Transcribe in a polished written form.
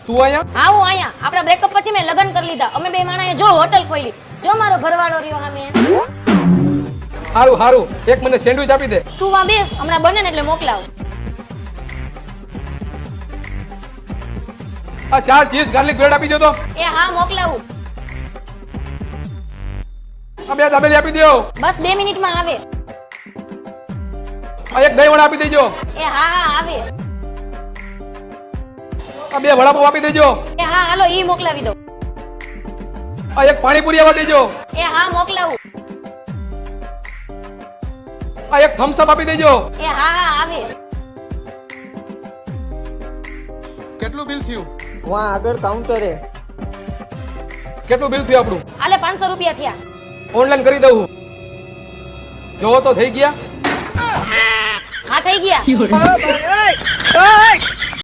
તું અહીંયા હા હું અહીંયા. આપણા બ્રેકઅપ પછી મેં લગ્ન કરી લીધા. અમે બે માણાએ જો હોટલ ખોલી. જો મારો ઘરવાળો રહ્યો સામે. હારું હારું, એક મને સેન્ડવિચ આપી દે. તું વા બેસ, હમણાં બને ને એટલે મોકલાવ. આ 4 ચીઝ ગાર્લિક બ્રેડ આપી દો તો. એ હા મોકલાવું. આ 2 દાબેલી આપી દો. બસ 2 મિનિટમાં આવે. આ એક દહીં વડા આપી દેજો. એ હા હા આવે. આ 2 વડાપાવ આપી દેજો. એ હા હાલો ઈ મોકલાવી દો. આ એક પાણીપુરી આવવા દેજો. એ હા મોકલાવું. આ એક થમ્સ અપ આપી દેજો. એ હા હા આવે. કેટલું બિલ થયું? વहाँ આગળ કાઉન્ટરે કેટલું બિલ થયું આપણું? આલે 500 રૂપિયા થયા. ઓનલાઈન કરી દઉં. જોવો તો થઈ ગયા. હા થઈ ગયા.